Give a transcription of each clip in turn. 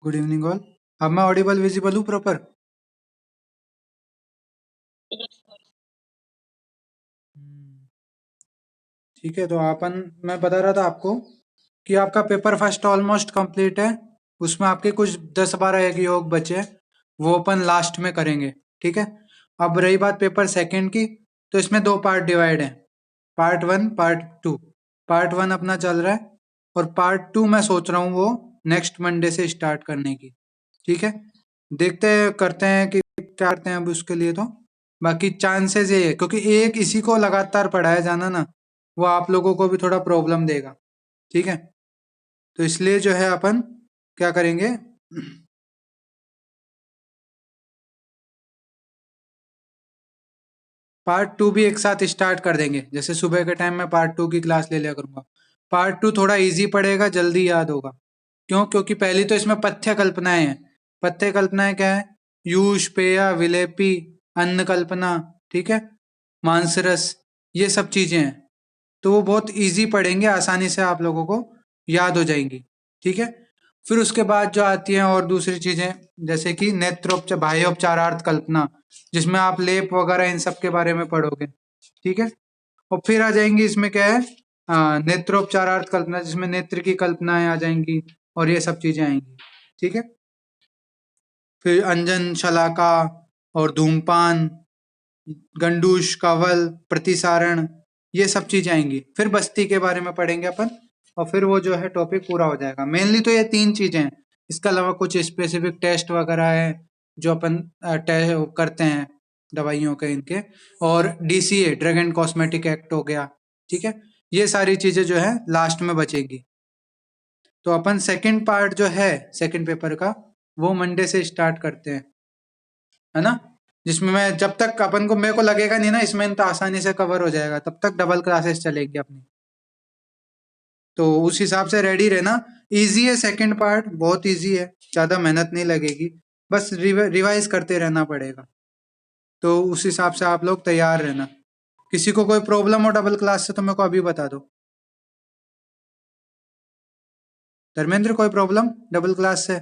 Good evening all. अब मैं Audible visible हूँ प्रॉपर? ठीक है, तो मैं बता रहा था आपको कि आपका पेपर फर्स्ट ऑलमोस्ट कंप्लीट है। उसमें आपके कुछ 10-12 एक योग बचे हैं, वो अपन लास्ट में करेंगे। ठीक है। अब रही बात पेपर सेकंड की, तो इसमें दो पार्ट डिवाइड है, part one part two. Part one अपना चल रहा है और पार्ट टू मैं सोच रहा हूँ वो नेक्स्ट मंडे से स्टार्ट करने की। ठीक है, देखते हैं करते हैं कि क्या करते हैं अब उसके लिए। तो बाकी चांसेस ये है, क्योंकि एक इसी को लगातार पढ़ाया जाना ना, वो आप लोगों को भी थोड़ा प्रॉब्लम देगा। ठीक है, तो इसलिए जो है अपन क्या करेंगे, पार्ट टू भी एक साथ स्टार्ट कर देंगे। जैसे सुबह के टाइम में पार्ट टू की क्लास ले लिया करूंगा। पार्ट टू थोड़ा इजी पड़ेगा, जल्दी याद होगा। क्यों? क्योंकि पहली तो इसमें पथ्य कल्पनाएं हैं। पथ्य कल्पनाएं क्या है? यूष, पेया, विलेपी, अन्न कल्पना, ठीक है, मांसरस, ये सब चीजें हैं। तो वो बहुत इजी पड़ेंगे, आसानी से आप लोगों को याद हो जाएंगी। ठीक है। फिर उसके बाद जो आती हैं और दूसरी चीजें, जैसे कि नेत्रोपचार, बाह्योपचारार्थ कल्पना, जिसमें आप लेप वगैरह इन सब के बारे में पढ़ोगे। ठीक है। और फिर आ जाएंगी इसमें क्या है, नेत्रोपचारार्थ कल्पना, जिसमें नेत्र की कल्पनाएं आ जाएंगी और ये सब चीजें आएंगी। ठीक है। फिर अंजन शलाका और धूमपान, गंडूश, कवल, प्रतिसारण, ये सब चीजें आएंगी। फिर बस्ती के बारे में पढ़ेंगे अपन, और फिर वो जो है टॉपिक पूरा हो जाएगा। मेनली तो ये तीन चीजें हैं। इसके अलावा कुछ स्पेसिफिक टेस्ट वगैरह है जो अपन करते हैं दवाइयों के इनके, और DCA, drug and cosmetic act हो गया। ठीक है, ये सारी चीजें जो है लास्ट में बचेगी। तो अपन सेकंड पार्ट जो है सेकंड पेपर का, वो मंडे से स्टार्ट करते हैं, है ना। जिसमें मैं, जब तक अपन को, मेरे को लगेगा नहीं ना इसमें तो आसानी से कवर हो जाएगा, तब तक डबल क्लासेस चलेगी अपनी। तो उस हिसाब से रेडी रहना। इजी है सेकंड पार्ट, बहुत इजी है, ज्यादा मेहनत नहीं लगेगी, बस रिवाइज करते रहना पड़ेगा। तो उस हिसाब से आप लोग तैयार रहना। किसी को कोई प्रॉब्लम हो डबल क्लास से तो मेरे को अभी बता दो। धर्मेंद्र, कोई प्रॉब्लम डबल क्लास से?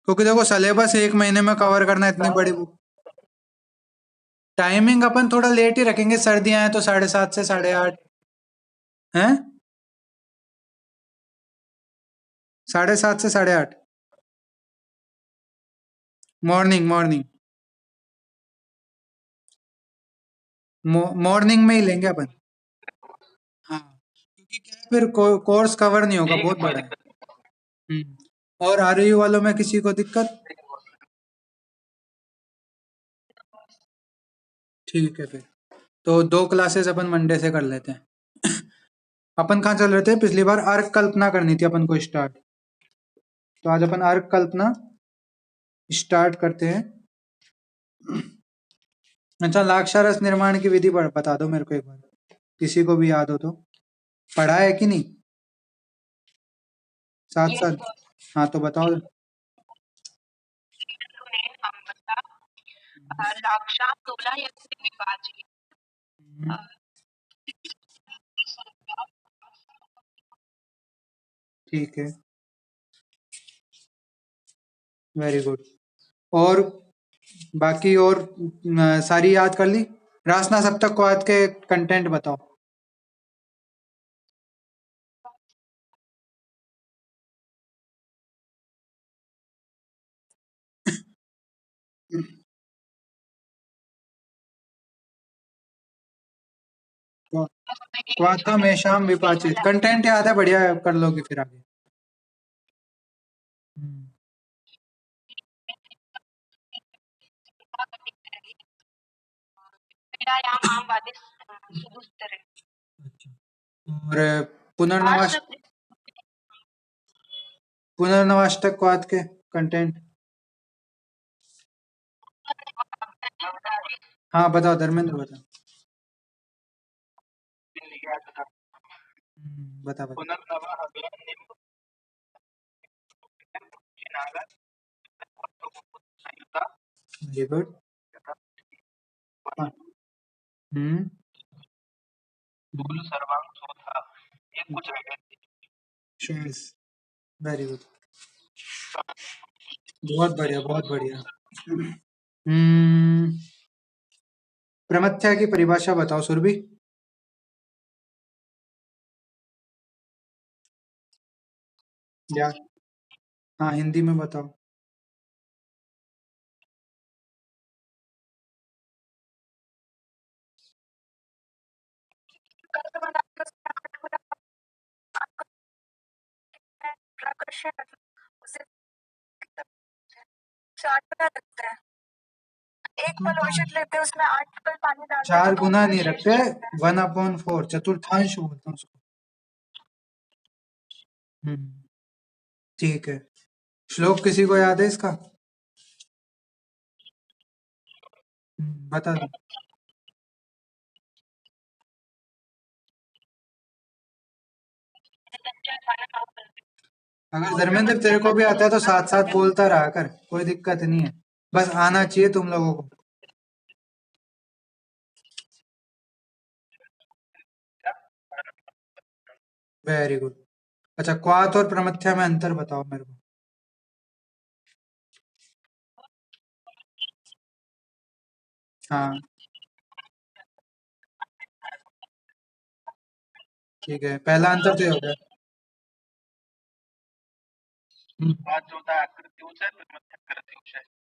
क्योंकि देखो सिलेबस एक महीने में कवर करना, इतनी बड़ी बुक। टाइमिंग अपन थोड़ा लेट ही रखेंगे, सर्दियां हैं तो 7:30 से 8:30 हैं। 7:30 से 8:30 मॉर्निंग मॉर्निंग मॉर्निंग में ही लेंगे अपन। हाँ, क्योंकि क्या है, फिर कोर्स कवर नहीं होगा, बहुत बड़ा है। और आरयू वालों में किसी को दिक्कत? ठीक है, फिर तो दो क्लासेस अपन मंडे से कर लेते हैं। अपन कहाँ चल रहे थे पिछली बार? अर्क कल्पना करनी थी अपन को स्टार्ट। तो आज अपन अर्क कल्पना स्टार्ट करते हैं। अच्छा, लाक्षारस निर्माण की विधि बता दो मेरे को एक बार, किसी को भी याद हो तो। पढ़ा है कि नहीं साथ साथ? हाँ, तो बताओ। हम्म, ठीक है, वेरी गुड। और बाकी और सारी याद कर ली? रासना सप्तक को आज के कंटेंट बताओ। क्वाथा में शाम विपाचित कंटेंट याद है, बढ़िया है, कर लोगे फिर आगे। हम्म, अच्छा। और पुनर्नवास पुनर्नवाष्टक को आज के कंटेंट। हाँ बताओ धर्मेंद्र, बताओ। बता बता। Very good. Hmm, very good. बहुत बढ़िया, बहुत बढ़िया। हम्म प्रमथ्या की परिभाषा बताओ सुरभि। या हाँ, हिंदी में बताओ। चार गुना नहीं रखते, 1/4, चतुर्थांश बोलते हैं उसको। हम्म ठीक है। श्लोक किसी को याद है इसका? बता दो। अगर धर्मेंद्र तेरे को भी आता है तो साथ साथ बोलता रहा कर, कोई दिक्कत नहीं है। बस आना चाहिए तुम लोगों को। Very good. अच्छा, क्वाथ और प्रमथ्या में अंतर बताओ मेरे को। हाँ, ठीक है, पहला अंतर तो ये हो गया।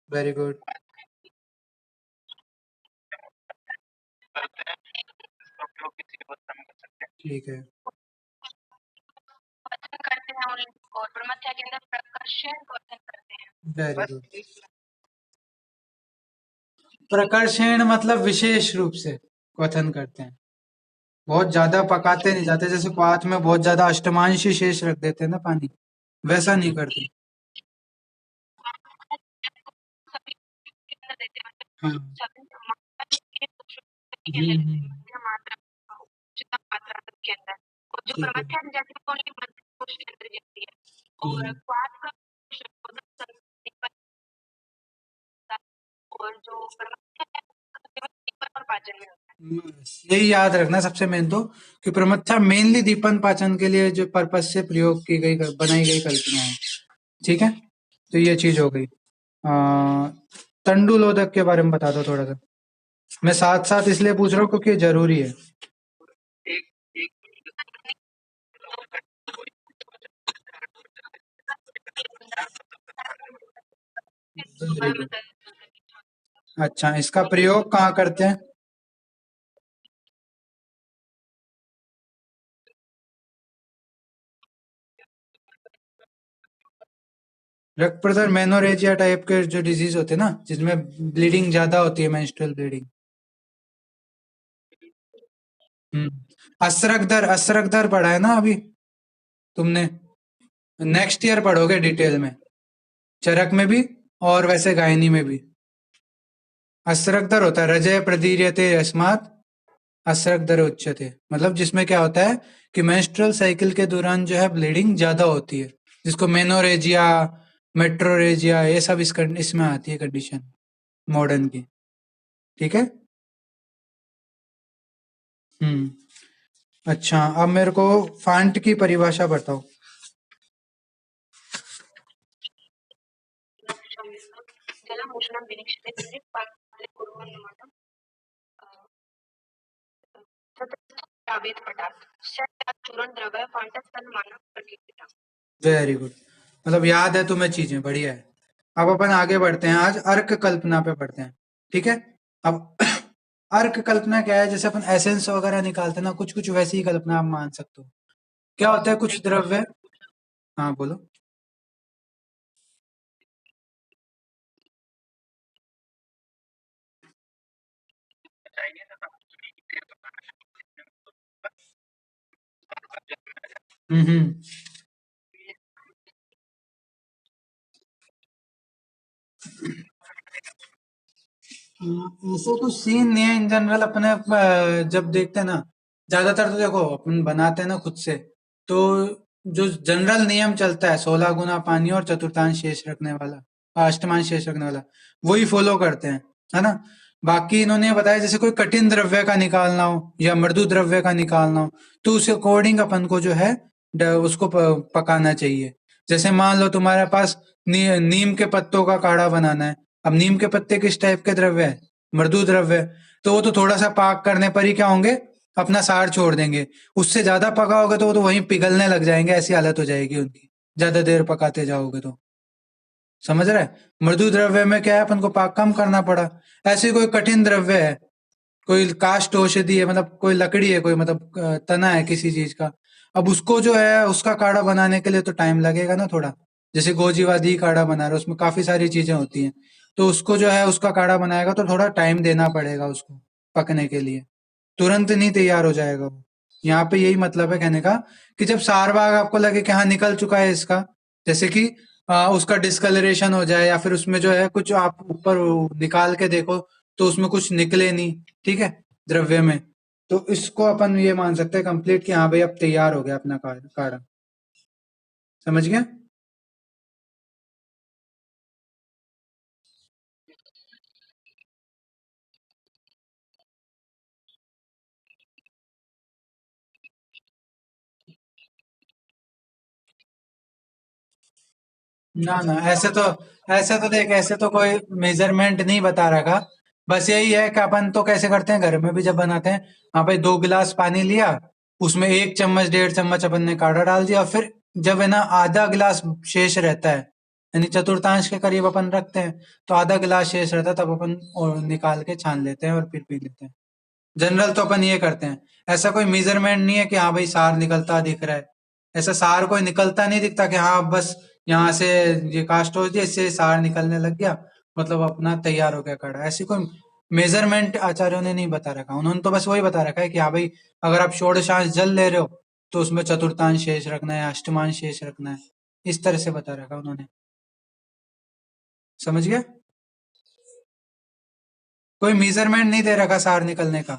Very good. ठीक है। Very good. प्रकर्षण मतलब विशेष रूप से क्वथन करते हैं। बहुत ज्यादा पकाते नहीं जाते, जैसे क्वाथ में बहुत ज्यादा अष्टमांशी शेष रख देते हैं ना पानी, वैसा नहीं करते। हाँ। ठीक है। यही याद रखना सबसे मेन तो, कि प्रमत्था मेनली दीपन पाचन के लिए जो पर्पज से प्रयोग की गई, बनाई गई कल्पना है। ठीक है, तो ये चीज हो गई। तंडुलोदक के बारे में बता दो थोड़ा सा। मैं साथ साथ इसलिए पूछ रहा हूँ क्योंकि ये जरूरी है। Very good। अच्छा, इसका प्रयोग कहाँ करते हैं? रक्त प्रसर मेनोरेजिया टाइप के जो डिजीज होते हैं ना, जिसमें ब्लीडिंग ज्यादा होती है, मेंस्ट्रुअल ब्लीडिंग। असरक दर पढ़ा है ना अभी तुमने? नेक्स्ट ईयर पढ़ोगे डिटेल में, चरक में भी और वैसे गायनी में भी। असरक दर होता है रजय प्रदीर्यते यस्मात् असरक दर उच्यते, मतलब जिसमें क्या होता है कि मेंस्ट्रुअल साइकिल के दौरान जो है ब्लीडिंग ज्यादा होती है, जिसको मेनोरेजिया, मेट्रोरेजिया, ये सब इसमें आती है कंडीशन, मॉडर्न की। ठीक है। हम्म अच्छा, अब मेरे को फांट की परिभाषा बताओ। वेरी गुड, मतलब याद है तुम्हें चीजें, बढ़िया है। अब अपन आगे बढ़ते हैं, आज अर्क कल्पना पे पढ़ते हैं। ठीक है। अब अर्क कल्पना क्या है? जैसे अपन एसेंस वगैरह निकालते हैं ना, कुछ कुछ वैसी ही कल्पना आप मान सकते हो। क्या होता है, कुछ द्रव्य। हाँ बोलो। हम्म। ऐसे कुछ सीन नहीं है इन जनरल, अपने जब देखते हैं ना, ज्यादातर तो देखो अपन बनाते हैं ना खुद से, तो जो जनरल नियम चलता है 16 गुना पानी और चतुर्थांश शेष रखने वाला, अष्टमांश शेष रखने वाला, वही फॉलो करते हैं, है ना। बाकी इन्होंने ये बताया जैसे कोई कठिन द्रव्य का निकालना हो या मृदु द्रव्य का निकालना हो, तो उस अकॉर्डिंग अपन को जो है उसको पकाना चाहिए। जैसे मान लो तुम्हारे पास नीम के पत्तों का काढ़ा बनाना है। अब नीम के पत्ते किस टाइप के द्रव्य है? मृदु द्रव्य है। तो वो तो थोड़ा सा पाक करने पर ही क्या होंगे, अपना सार छोड़ देंगे। उससे ज्यादा पकाओगे तो वो तो वहीं पिघलने लग जाएंगे, ऐसी हालत हो जाएगी उनकी, ज्यादा देर पकाते जाओगे तो। समझ रहे? मृदु द्रव्य में क्या है, अपन को पाक कम करना पड़ा। ऐसे कोई कठिन द्रव्य है, कोई काष्ठ औषधि है, मतलब कोई लकड़ी है, कोई मतलब तना है किसी चीज का। अब उसको जो है उसका काढ़ा बनाने के लिए तो टाइम लगेगा ना थोड़ा। जैसे गोजीवादी काढ़ा बना रहे हो, उसमें काफी सारी चीजें होती हैं। तो उसको जो है उसका काढ़ा बनाएगा तो थोड़ा टाइम देना पड़ेगा उसको पकने के लिए। तुरंत नहीं तैयार हो जाएगा वो। यहाँ पे यही मतलब है कहने का, कि जब सार बाग आपको लगे कि हाँ निकल चुका है इसका, जैसे कि उसका डिस्कलरेशन हो जाए, या फिर उसमें जो है कुछ आप ऊपर निकाल के देखो तो उसमें कुछ निकले नहीं, ठीक है, द्रव्य में, तो इसको अपन ये मान सकते हैं कंप्लीट कि हाँ भाई अब तैयार हो गया अपना काढ़ा। समझ गया? ना ना, ऐसे तो देख, ऐसे तो कोई मेजरमेंट नहीं बता रखा। बस यही है कि अपन तो कैसे करते हैं घर में भी जब बनाते हैं, हाँ भाई 2 गिलास पानी लिया, उसमें 1 चम्मच 1.5 चम्मच अपन ने काढ़ा डाल दिया, फिर जब है ना आधा गिलास शेष रहता है, यानी चतुर्थांश के करीब अपन रखते हैं, तो आधा गिलास शेष रहता है तब अपन और निकाल के छान लेते हैं और फिर पी लेते हैं। जनरल तो अपन ये करते हैं। ऐसा कोई मेजरमेंट नहीं है कि हाँ भाई सार निकलता दिख रहा है। ऐसा सार कोई निकलता नहीं दिखता कि हाँ बस यहाँ से ये कास्ट हो गया, इससे सार निकलने लग गया, मतलब अपना तैयार हो गया काढ़ा। ऐसी कोई मेजरमेंट आचार्यों ने नहीं बता रखा। उन्होंने तो बस वही बता रखा है कि हाँ भाई अगर आप षोडशांश जल ले रहे हो तो उसमें चतुर्थांश शेष रखना है, अष्टमांश शेष रखना है। इस तरह से बता रखा उन्होंने। समझ गया? कोई मेजरमेंट नहीं दे रखा सार निकलने का,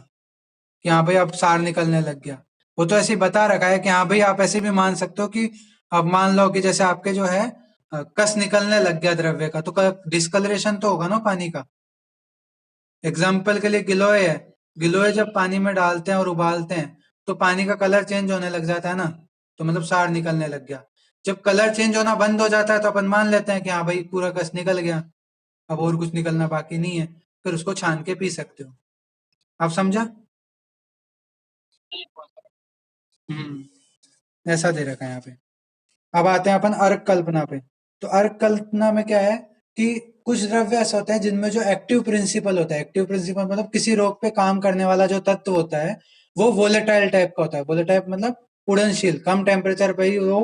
कि हाँ भाई अब सार निकलने लग गया। वो तो ऐसे ही बता रखा है कि हाँ भाई आप ऐसे भी मान सकते हो कि अब मान लो कि जैसे आपके जो है कस निकलने लग गया द्रव्य का, तो डिस्कलरेशन तो होगा ना पानी का। एग्जाम्पल के लिए गिलोय है, गिलोय जब पानी में डालते हैं और उबालते हैं तो पानी का कलर चेंज होने लग जाता है ना, तो मतलब सार निकलने लग गया। जब कलर चेंज होना बंद हो जाता है तो अपन मान लेते हैं कि हाँ भाई पूरा कस निकल गया, अब और कुछ निकलना बाकी नहीं है, फिर उसको छान के पी सकते हो। आप समझा? हम्म। ऐसा दे रखा है यहाँ पे। अब आते हैं अपन अर्क कल्पना पे। तो अर्क कल्पना में क्या है कि कुछ द्रव्य ऐसे होते हैं जिनमें जो एक्टिव प्रिंसिपल होता है, एक्टिव प्रिंसिपल मतलब किसी रोग पे काम करने वाला जो तत्व होता है, वो वोलेटाइल टाइप का होता है। वोलेटाइल मतलब उड़नशील, कम टेम्परेचर पे ही वो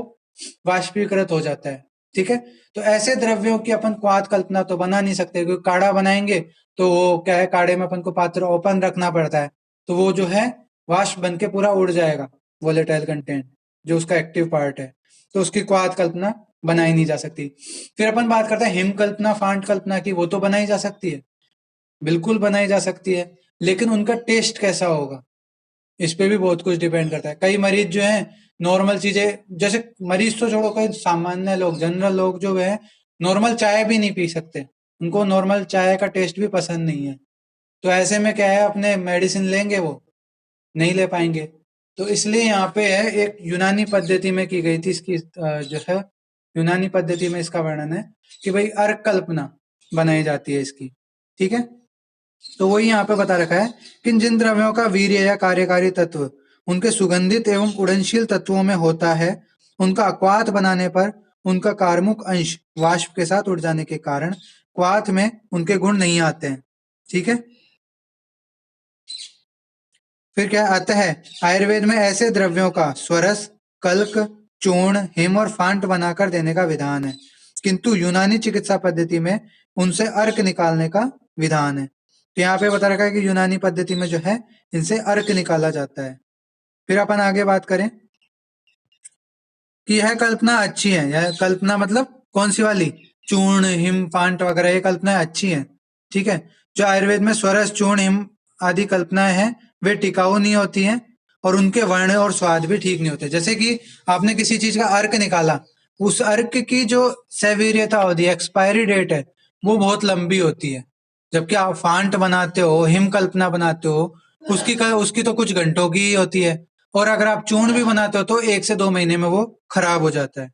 वाष्पीकृत हो जाता है। ठीक है? तो ऐसे द्रव्यों की अपन क्वाथ कल्पना तो बना नहीं सकते, क्योंकि काढ़ा बनाएंगे तो वो क्या है, काढ़े में अपन को पात्र ओपन रखना पड़ता है, तो वो जो है वाष्प बन के पूरा उड़ जाएगा, वोलेटाइल कंटेंट जो उसका एक्टिव पार्ट है, तो उसकी क्वाथ कल्पना बनाई नहीं जा सकती। फिर अपन बात करते हैं हिम कल्पना, फांट कल्पना की। वो तो बनाई जा सकती है, बिल्कुल बनाई जा सकती है, लेकिन उनका टेस्ट कैसा होगा इस पे भी बहुत कुछ डिपेंड करता है। कई मरीज जो है नॉर्मल चीजें, जैसे मरीज तो छोड़ो, कई सामान्य लोग, जनरल लोग जो है नॉर्मल चाय भी नहीं पी सकते, उनको नॉर्मल चाय का टेस्ट भी पसंद नहीं है। तो ऐसे में क्या है, अपने मेडिसिन लेंगे वो नहीं ले पाएंगे। तो इसलिए यहाँ पे है, एक यूनानी पद्धति में की गई थी इसकी जो है, यूनानी पद्धति में इसका वर्णन है कि भाई अर्क कल्पना बनाई जाती है इसकी। ठीक है? तो वही यहाँ पे बता रखा है कि जिन द्रव्यों का वीर्य या कार्यकारी तत्व उनके सुगंधित एवं उड़नशील तत्वों में होता है, उनका अक्वात बनाने पर उनका कार्मुक अंश वाष्प के साथ उड़ जाने के कारण क्वाथ में उनके गुण नहीं आते हैं। ठीक है? फिर क्या आता है, आयुर्वेद में ऐसे द्रव्यों का स्वरस, कल्क, चूर्ण, हिम और फांट बनाकर देने का विधान है, किंतु यूनानी चिकित्सा पद्धति में उनसे अर्क निकालने का विधान है। तो यहाँ पे बता रखा है कि यूनानी पद्धति में जो है इनसे अर्क निकाला जाता है। फिर अपन आगे बात करें कि यह कल्पना अच्छी है। यह कल्पना मतलब कौन सी वाली? चूर्ण, हिम, फांट वगैरह ये कल्पनाएं अच्छी हैं। ठीक है? जो आयुर्वेद में स्वरस, चूर्ण, हिम आदि कल्पनाएं हैं, वे टिकाऊ नहीं होती हैं और उनके वर्ण और स्वाद भी ठीक नहीं होते। जैसे कि आपने किसी चीज का अर्क निकाला, उस अर्क की जो सेवियता होती है, एक्सपायरी डेट है, वो बहुत लंबी होती है। जबकि आप फांट बनाते हो, हिम कल्पना बनाते हो, उसकी तो कुछ घंटों की ही होती है। और अगर आप चूर्ण भी बनाते हो तो 1 से 2 महीने में वो खराब हो जाता है।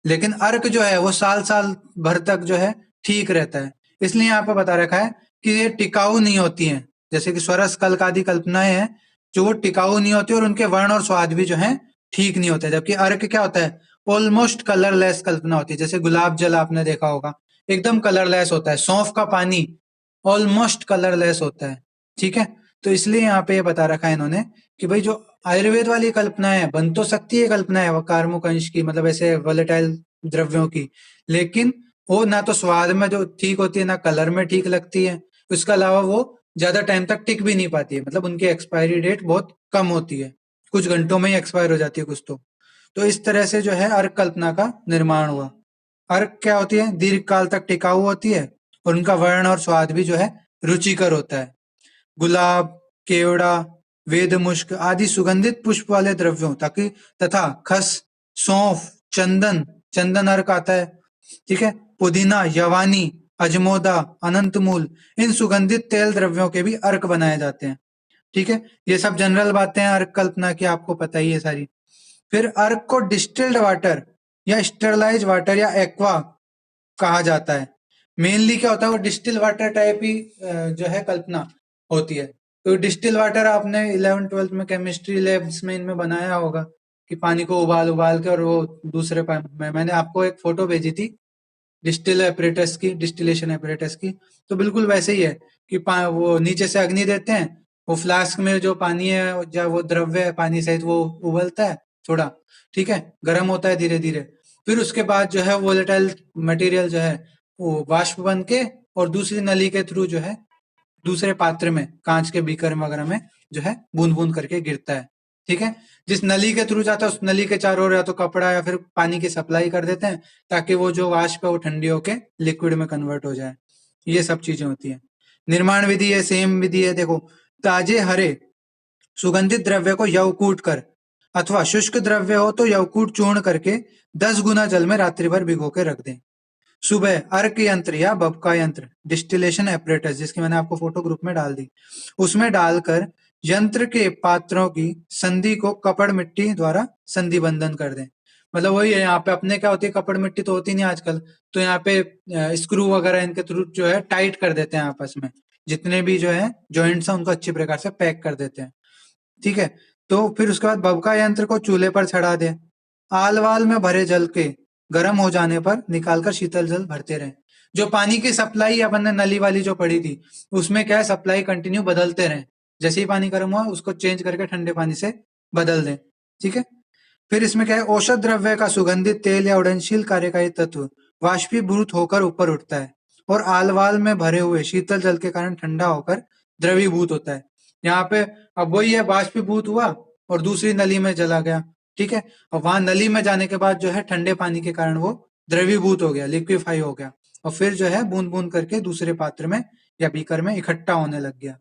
लेकिन अर्क जो है वो साल साल भर तक जो है ठीक रहता है। इसलिए यहाँ पे बता रखा है कि ये टिकाऊ नहीं होती हैं। जैसे कि स्वरस कल्क आदि कल्पनाएं हैं जो वो टिकाऊ नहीं होती और उनके वर्ण और स्वाद भी जो है ठीक नहीं होते। जबकि अर्क क्या होता है, ऑलमोस्ट कलरलेस कल्पना होती है। जैसे गुलाब जल आपने देखा होगा, एकदम कलरलेस होता है। सौंफ का पानी ऑलमोस्ट कलरलेस होता है। ठीक है, तो इसलिए यहाँ पे ये बता रखा है इन्होंने कि भाई जो आयुर्वेद वाली कल्पना है, बन तो सकती है कल्पना है वो कार्मुक अंश की, मतलब ऐसे वोलेटाइल द्रव्यों की, लेकिन वो ना तो स्वाद में जो ठीक होती है, ना कलर में ठीक लगती है। उसके अलावा वो ज्यादा टाइम तक टिक भी नहीं पाती है, मतलब उनकी एक्सपायरी डेट बहुत कम होती है, कुछ घंटों में ही एक्सपायर हो जाती है कुछ तो इस तरह से जो है अर्क कल्पना का निर्माण हुआ। अर्क क्या होती है, दीर्घ काल तक टिकाऊ होती है और उनका वर्ण और स्वाद भी जो है रुचिकर होता है। गुलाब, केवड़ा, वेदमुश्क आदि सुगंधित पुष्प वाले द्रव्यों ताकि तथा खस, सौंफ, चंदन, चंदन अर्क आता है। ठीक है, पुदीना, यवानी, अजमोदा, अनंतमूल, इन सुगंधित तेल द्रव्यों के भी अर्क बनाए जाते हैं। ठीक है, ये सब जनरल बातें हैं अर्क कल्पना की, आपको पता ही है सारी। फिर अर्क को डिस्टिल्ड वाटर या स्टरलाइज वाटर या एक्वा कहा जाता है। मेनली क्या होता है, वो डिस्टिल वाटर टाइप ही जो है कल्पना होती है। तो डिस्टिल वाटर आपने 11 12th में केमिस्ट्री लैब्स में इनमें बनाया होगा कि पानी को उबाल उबाल के और वो दूसरे पानी में, मैंने आपको एक फोटो भेजी थी डिस्टिल एपरेटस की, डिस्टिलेशन एपरेटस की। तो बिल्कुल वैसे ही है कि वो नीचे से अग्नि देते हैं, वो फ्लास्क में जो पानी है या वो द्रव्य है पानी सहित वो उबलता है थोड़ा, ठीक है, गर्म होता है धीरे धीरे। फिर उसके बाद जो है वोलेटाइल मटेरियल जो है वो वाष्प बन के और दूसरी नली के थ्रू जो है दूसरे पात्र में, कांच के बीकर वगैरह में जो है बूंद बूंद करके गिरता है। ठीक है, जिस नली के थ्रू जाता है उस नली के चारों ओर या तो कपड़ा या फिर पानी की सप्लाई कर देते हैं ताकि वो जो वाष्प है वो ठंडी होके लिक्विड में कन्वर्ट हो जाए। ये सब चीजें होती है। निर्माण विधि है, सेम विधि है। देखो, ताजे हरे सुगंधित द्रव्य को यवकूट कर अथवा शुष्क द्रव्य हो तो यवकूट चूर्ण करके 10 गुना जल में रात्रि भर भिगो के रख दें। सुबह अर्क यंत्र या बबका यंत्र, डिस्टिलेशन एपरेटस, जिसकी मैंने आपको फोटो ग्रुप में डाल दी, उसमें डालकर यंत्र के पात्रों की संधि को कपड़ मिट्टी द्वारा संधि बंधन कर दें। मतलब वही है, यहाँ पे अपने क्या होती है, कपड़ मिट्टी तो होती नहीं आजकल, तो यहाँ पे स्क्रू वगैरह इनके थ्रू जो है टाइट कर देते हैं आपस में, जितने भी जो है जॉइंट्स हैं उनको अच्छी प्रकार से पैक कर देते हैं। ठीक है, तो फिर उसके बाद बबका यंत्र को चूल्हे पर चढ़ा दें। आल वाल में भरे जल के गर्म हो जाने पर निकालकर शीतल जल भरते रहें। जो पानी की सप्लाई अपन ने नली वाली जो पड़ी थी उसमें क्या है, सप्लाई कंटिन्यू बदलते रहें। जैसे ही पानी गर्म हुआ उसको चेंज करके ठंडे पानी से बदल दें। ठीक है, फिर इसमें क्या है, औषध द्रव्य का सुगंधित तेल या उड़नशील कार्यकारी तत्व वाष्पीभूत होकर ऊपर उठता है और आलवाल में भरे हुए शीतल जल के कारण ठंडा होकर द्रवीभूत होता है। यहाँ पे अब वही है, वाष्पीभूत हुआ और दूसरी नली में चला गया। ठीक है, और वहां नली में जाने के बाद जो है ठंडे पानी के कारण वो द्रवीभूत हो गया, लिक्विफाई हो गया और फिर जो है बूंद बूंद करके दूसरे पात्र में या बीकर में इकट्ठा होने लग गया।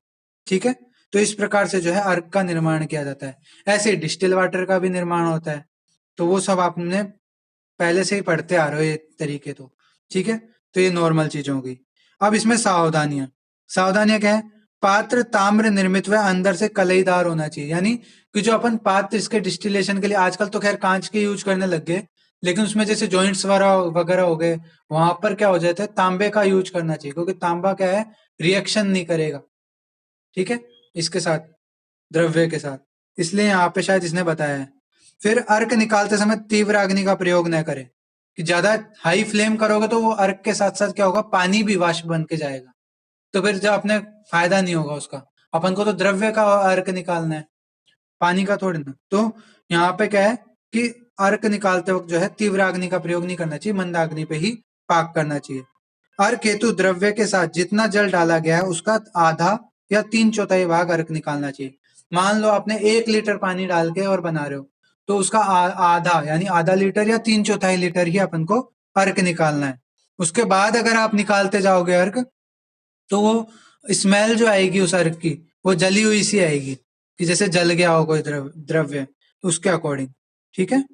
ठीक है, तो इस प्रकार से जो है अर्क का निर्माण किया जाता है। ऐसे डिस्टिल वाटर का भी निर्माण होता है। तो वो सब आपने पहले से ही पढ़ते आ रहे हो ये तरीके तो। ठीक है, तो ये नॉर्मल चीजें हो गई। अब इसमें सावधानियां, सावधानियां क्या है, पात्र ताम्र निर्मित व अंदर से कलईदार होना चाहिए। यानी कि जो अपन पात्र इसके डिस्टिलेशन के लिए आजकल तो खैर कांच के यूज करने लग गए, लेकिन उसमें जैसे जॉइंट्स वगैरह हो गए, वहां पर क्या हो जाता है, तांबे का यूज करना चाहिए, क्योंकि तांबा क्या है, रिएक्शन नहीं करेगा। ठीक है, इसके साथ, द्रव्य के साथ, इसलिए यहाँ पे शायद इसने बताया है। फिर अर्क निकालते समय तीव्र अग्नि का प्रयोग न करें, कि ज्यादा हाई फ्लेम करोगे तो वो अर्क के साथ साथ क्या होगा, पानी भी वाष्प बन के जाएगा, तो फिर जो अपने फायदा नहीं होगा उसका। अपन को तो द्रव्य का अर्क निकालना है, पानी का थोड़ी ना। तो यहाँ पे क्या है कि अर्क निकालते वक्त जो है तीव्र अग्नि का प्रयोग नहीं करना चाहिए, मंद अग्नि पे ही पाक करना चाहिए। अर्क हेतु द्रव्य के साथ जितना जल डाला गया है उसका आधा या 3/4 भाग अर्क निकालना चाहिए। मान लो आपने 1 लीटर पानी डाल के और बना रहे हो, तो उसका आधा यानी आधा लीटर या 3/4 लीटर ही अपन को अर्क निकालना है। उसके बाद अगर आप निकालते जाओगे अर्क, तो वो स्मेल जो आएगी उस अर्क की, वो जली हुई सी आएगी, कि जैसे जल गया हो कोई द्रव्य, उसके अकॉर्डिंग। ठीक है,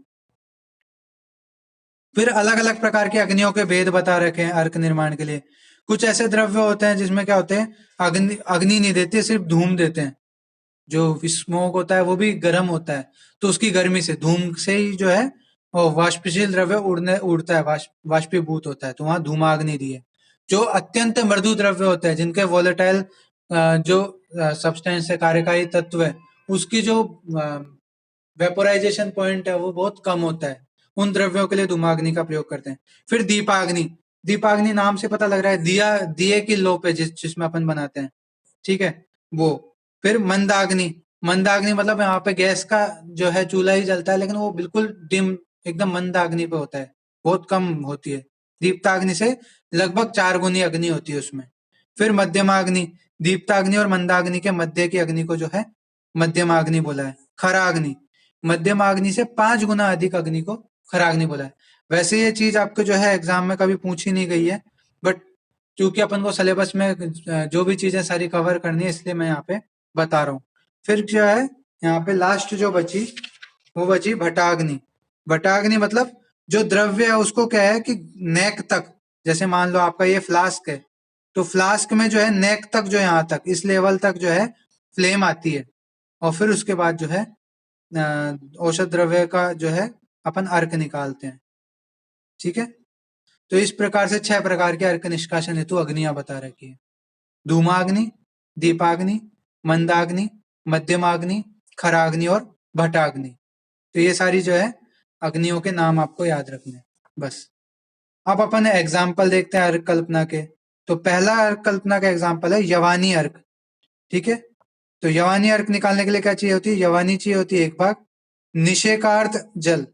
फिर अलग अलग प्रकार की अग्नियों के भेद बता रखे हैं अर्क निर्माण के लिए। कुछ ऐसे द्रव्य होते हैं जिसमें क्या होते हैं, अग्नि अग्नि नहीं देते, सिर्फ धूम देते हैं। जो स्मोक होता है वो भी गर्म होता है, तो उसकी गर्मी से, धूम से ही जो है और वाष्पशील द्रव्य उड़ता है, वाष्पीभूत होता है, तो वहां धूमाग्नि दी है। जो अत्यंत मृदु द्रव्य होते हैं, जिनके वोलेटाइल जो सब्सटेंस है, कार्यकारी तत्व है, उसकी जो वेपोराइजेशन पॉइंट है वो बहुत कम होता है, उन द्रव्यों के लिए धूमाग्नि का प्रयोग करते हैं। फिर दीपाग्नि, दीपाग्नि नाम से पता लग रहा है, दिए की लो पे जिसमें अपन बनाते हैं, ठीक है, वो। फिर मंदाग्नि, मंदाग्नि मतलब यहाँ पे गैस का जो है चूल्हा ही जलता है, लेकिन वो बिल्कुल डिम, एकदम मंदाग्नि पे होता है, बहुत कम होती है। दीप्ताग्नि से लगभग 4 गुनी अग्नि होती है उसमें। फिर मध्यमाग्नि, दीप्ताग्नि और मंदाग्नि के मध्य की अग्नि को जो है मध्यमाग्नि बोला है। खराग्नि, मध्यमाग्नि से 5 गुना अधिक अग्नि को खराग्नि बोला है। वैसे ये चीज आपको जो है एग्जाम में कभी पूछी नहीं गई है, बट क्योंकि अपन को सिलेबस में जो भी चीजें सारी कवर करनी है, इसलिए मैं यहाँ पे बता रहा हूँ। फिर जो है यहाँ पे लास्ट जो बची, वो बची भटाग्नि। भटाग्नि मतलब जो द्रव्य है उसको क्या है कि नेक तक, जैसे मान लो आपका ये फ्लास्क है, तो फ्लास्क में जो है नेक तक, जो यहाँ तक इस लेवल तक जो है फ्लेम आती है, और फिर उसके बाद जो है औषध द्रव्य का जो है अपन अर्क निकालते हैं, ठीक है। तो इस प्रकार से 6 प्रकार के अर्क निष्कासन हेतु अग्नियां बता रखी है। धूमाग्नि, दीपाग्नि, मंदाग्नि, मध्यमाग्नि, खराग्नि और भटाग्नि। तो ये सारी जो है अग्नियों के नाम आपको याद रखने हैं, बस। अब अपन एग्जाम्पल देखते हैं अर्क कल्पना के। तो पहला अर्क कल्पना का एग्जाम्पल है यवानी अर्क, ठीक है। तो यवानी अर्क निकालने के लिए क्या चाहिए होती है? यवानी चाहिए होती है 1 भाग, निषेकार्थ जल।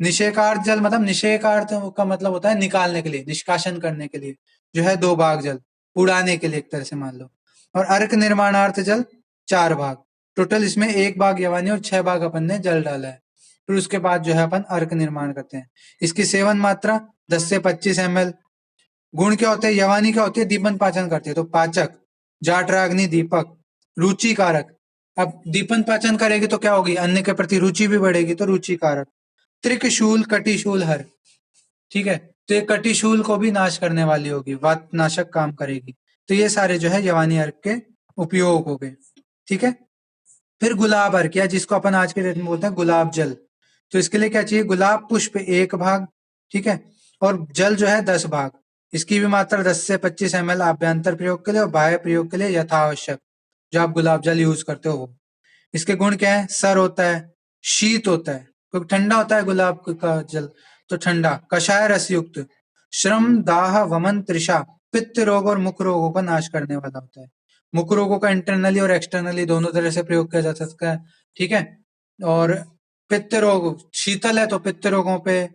निषेकार्थ जल मतलब, निषेकार्थ का मतलब होता है निकालने के लिए, निष्कासन करने के लिए, जो है 2 भाग जल, उड़ाने के लिए एक तरह से मान लो। और अर्क निर्माणार्थ जल 4 भाग। टोटल इसमें 1 भाग यवानी और 6 भाग अपन ने जल डाला है। फिर उसके बाद जो है अपन अर्क निर्माण करते हैं। इसकी सेवन मात्रा 10 से 25 ml। गुण क्या होते हैं? यवानी क्या होती है? दीपन पाचन करती है, तो पाचक, जाठराग्नि दीपक, रुचि कारक। अब दीपन पाचन करेगी तो क्या होगी? अन्न के प्रति रुचि भी बढ़ेगी, तो रुचि कारक। त्रिकशूल कटिशूल हर, ठीक है, तो ये कटिशूल को भी नाश करने वाली होगी, वात नाशक काम करेगी। तो ये सारे जो है यवानी अर्क के उपयोग हो गए, ठीक है। फिर गुलाब अर्क, या जिसको अपन आज के डेट में बोलते हैं गुलाब जल। तो इसके लिए क्या चाहिए? गुलाब पुष्प 1 भाग, ठीक है, और जल जो है 10 भाग। इसकी भी मात्रा 10 से 25 ml आभ्यंतर प्रयोग के लिए और बाह्य प्रयोग के लिए यथावश्यक, जो आप गुलाब जल यूज करते हो वो। इसके गुण क्या है? सर होता है, शीत होता है, क्योंकि ठंडा होता है गुलाब का जल, तो ठंडा। कषाय रस युक्त, श्रम दाह वमन तृषा, पित्त रोग और मुख रोगों का नाश करने वाला होता है। मुख रोगों का इंटरनली और एक्सटर्नली दोनों तरह से प्रयोग किया जा सकता है, ठीक है। और पित्त रोग, शीतल है तो पित्त रोगों पे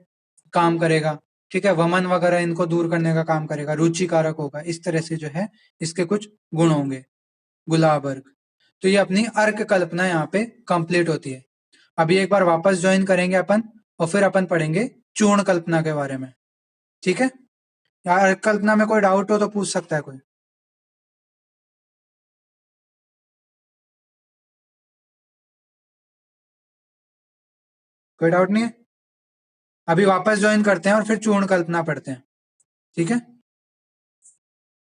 काम करेगा, ठीक है, वमन वगैरह इनको दूर करने का काम करेगा, रुचिकारक होगा। इस तरह से जो है इसके कुछ गुण होंगे गुलाब अर्क। तो ये अपनी अर्क कल्पना यहाँ पे कंप्लीट होती है। अभी एक बार वापस ज्वाइन करेंगे अपन, और फिर अपन पढ़ेंगे चूर्ण कल्पना के बारे में, ठीक है। यार अर्क कल्पना में कोई डाउट हो तो पूछ सकता है कोई। कोई डाउट नहीं है? अभी वापस ज्वाइन करते हैं और फिर चूर्ण कल्पना पढ़ते हैं, ठीक है।